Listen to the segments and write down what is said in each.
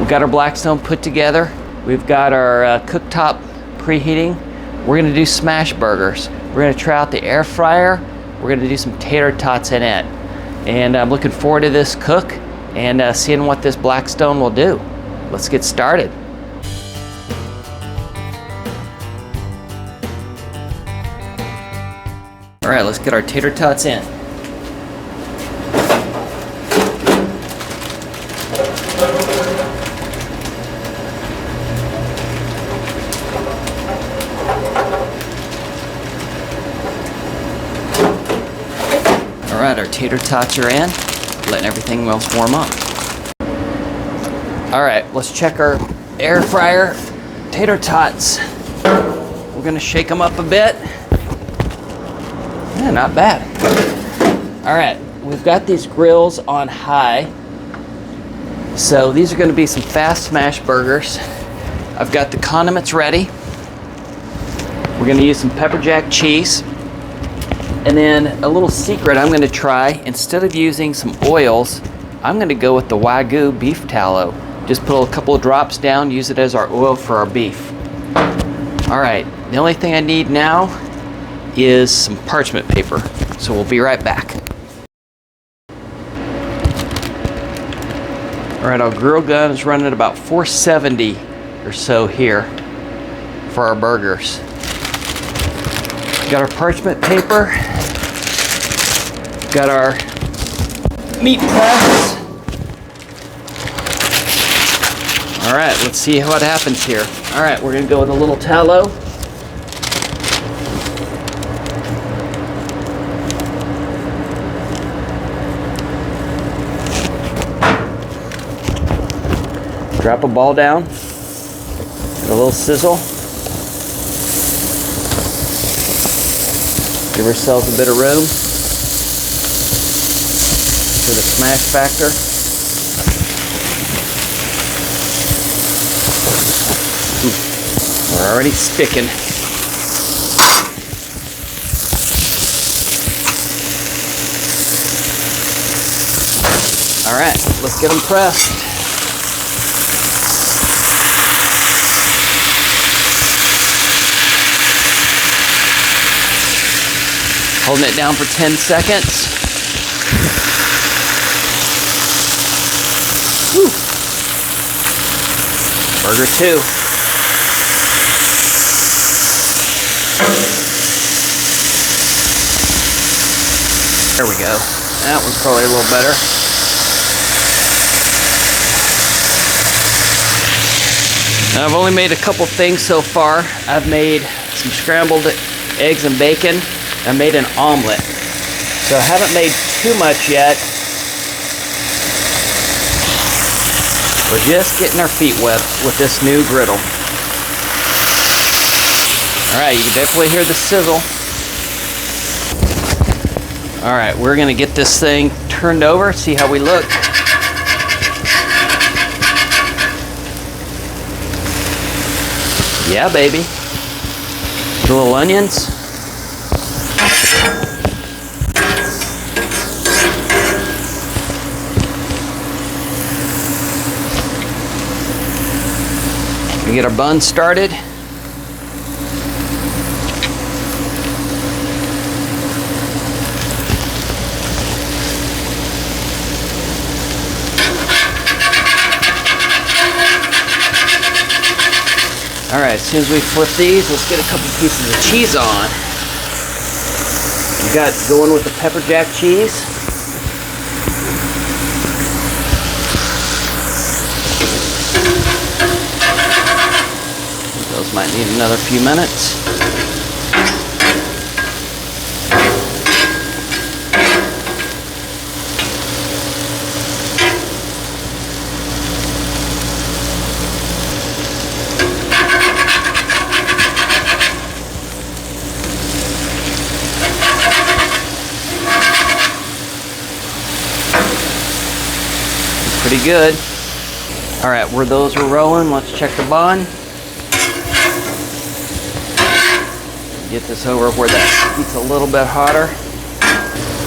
We've got our Blackstone put together. We've got our cooktop preheating. We're gonna do Smashburgers. We're gonna try out the air fryer. We're gonna do some tater tots in it. And I'm looking forward to this cook and seeing what this Blackstone will do. Let's get started. All right, let's get our tater tots in. All right, our tater tots are in, letting everything else warm up. All right, let's check our air fryer tater tots. We're gonna shake them up a bit. Yeah, not bad. All right, we've got these grills on high. So these are gonna be some fast smash burgers. I've got the condiments ready. We're gonna use some pepper jack cheese. And then a little secret I'm gonna try, instead of using some oils, I'm gonna go with the Wagyu beef tallow. Just put a couple of drops down, use it as our oil for our beef. All right, the only thing I need now is some parchment paper. So we'll be right back. All right, our grill gun is running at about 470 or so here for our burgers. Got our parchment paper. Got our meat press. All right, let's see what happens here. All right, we're gonna go with a little tallow. Drop a ball down. Get a little sizzle. Give ourselves a bit of room for the smash factor. We're already sticking. All right, let's get them pressed. Holding it down for 10 seconds. Whew. Burger 2. There we go. That one's probably a little better. Now, I've only made a couple things so far. I've made some scrambled eggs and bacon. I made an omelet. So I haven't made too much yet. We're just getting our feet wet with this new griddle. All right, you can definitely hear the sizzle. All right, we're gonna get this thing turned over, see how we look. Yeah, baby. The little onions. We get our bun started. All right, as soon as we flip these, let's get a couple pieces of cheese on. We got going with the pepper jack cheese. Those might need another few minutes. Pretty good. All right, where those are rolling, let's check the bun. Get this over where that heat's a little bit hotter.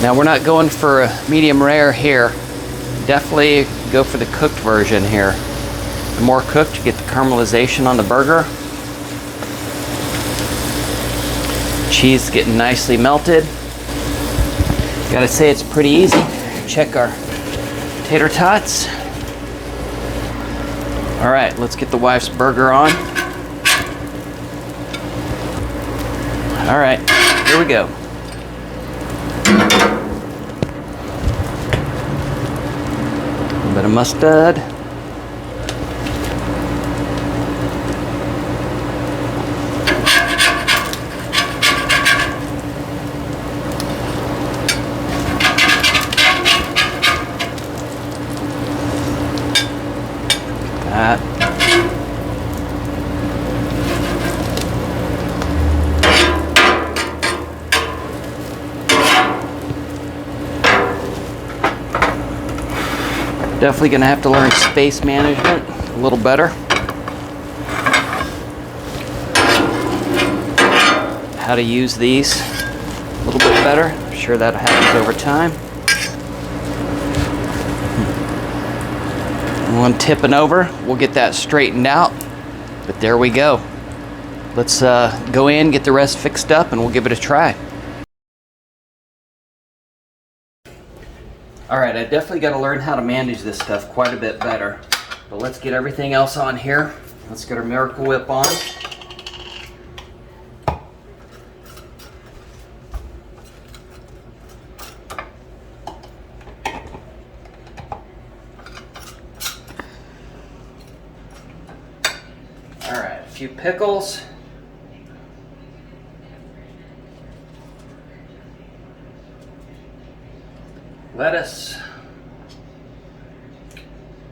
Now we're not going for a medium rare here. Definitely go for the cooked version here. The more cooked, you get the caramelization on the burger. Cheese getting nicely melted. Gotta say, it's pretty easy. Check our tater tots. All right, let's get the wife's burger on. All right, here we go. A little bit of mustard. That. Definitely gonna have to learn space management a little better. How to use these a little bit better. I'm sure that happens over time. One tipping over, we'll get that straightened out. But there we go. Let's go in, get the rest fixed up, and we'll give it a try. All right, I definitely got to learn how to manage this stuff quite a bit better. But let's get everything else on here. Let's get our Miracle Whip on. All right, a few pickles. Lettuce,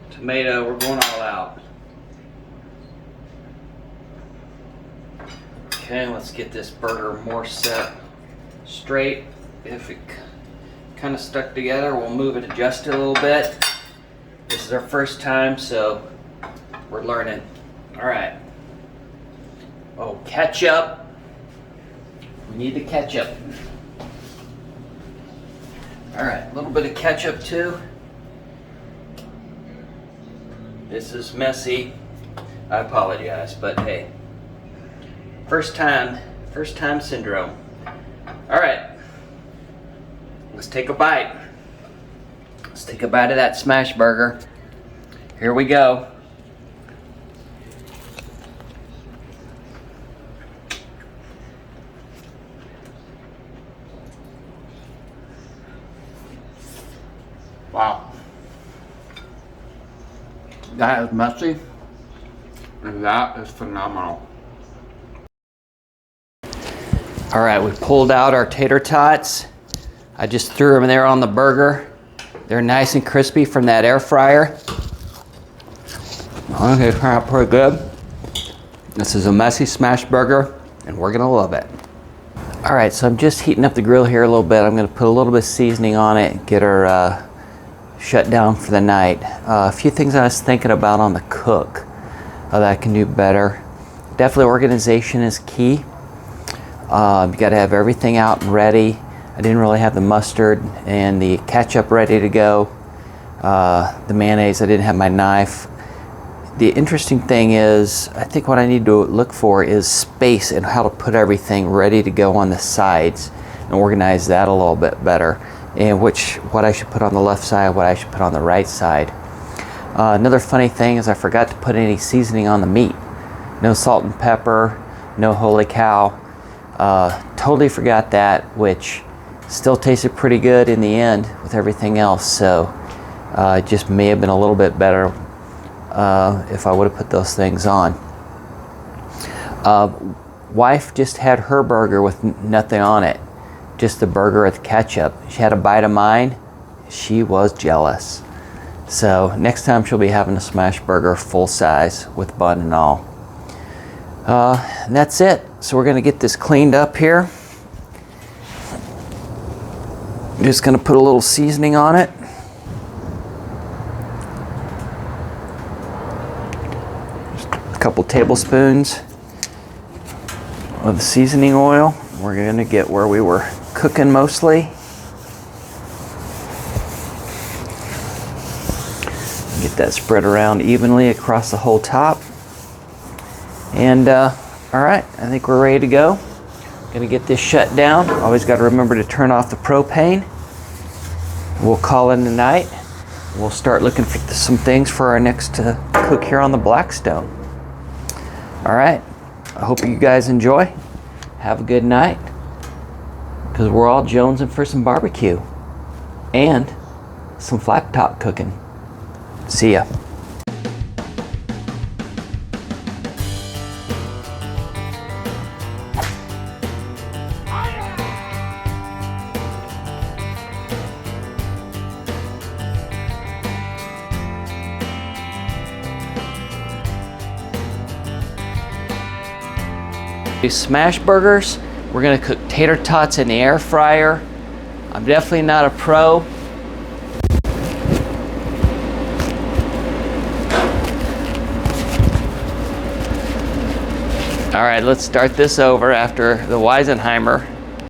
tomato, we're going all out. Okay, let's get this burger more set straight. If it kind of stuck together, we'll move it, adjust it a little bit. This is our first time, so we're learning. All right. Oh, ketchup. We need the ketchup. All right, a little bit of ketchup too. This is messy. I apologize, but hey, first time syndrome. All right, let's take a bite. Let's take a bite of that Smashburger. Here we go. Wow. That is messy, and that is phenomenal. All right, we pulled out our tater tots. I just threw them there on the burger. They're nice and crispy from that air fryer. Okay, turned out pretty good. This is a messy Smashburger, and we're gonna love it. All right, so I'm just heating up the grill here a little bit. I'm gonna put a little bit of seasoning on it, get her shut down for the night. A few things I was thinking about on the cook that I can do better. Definitely organization is key. You gotta have everything out and ready. I didn't really have the mustard and the ketchup ready to go. The mayonnaise, I didn't have my knife. The interesting thing is, I think what I need to look for is space and how to put everything ready to go on the sides and organize that a little bit better. And what I should put on the left side, what I should put on the right side. Another funny thing is I forgot to put any seasoning on the meat. No salt and pepper, no holy cow. Totally forgot that, which still tasted pretty good in the end with everything else. So it just may have been a little bit better if I would have put those things on. Wife just had her burger with nothing on it. Just the burger with ketchup. She had a bite of mine. She was jealous. So next time she'll be having a Smashburger full size with bun and all. And that's it. So we're gonna get this cleaned up here. I'm just gonna put a little seasoning on it. Just a couple tablespoons of the seasoning oil. We're gonna get where we were cooking mostly. Get Get that spread around evenly across the whole top. And all right, I think we're ready to go. Gonna get this shut down. Always got to remember to turn off the propane. We'll call it a night. We'll start looking for some things for our next cook here on the Blackstone. All right, I hope you guys enjoy. Have a good night, because we're all jonesing for some barbecue and some flat top cooking. See ya. Smashburgers. We're gonna cook tater tots in the air fryer. I'm definitely not a pro. All right, let's start this over after the Weisenheimer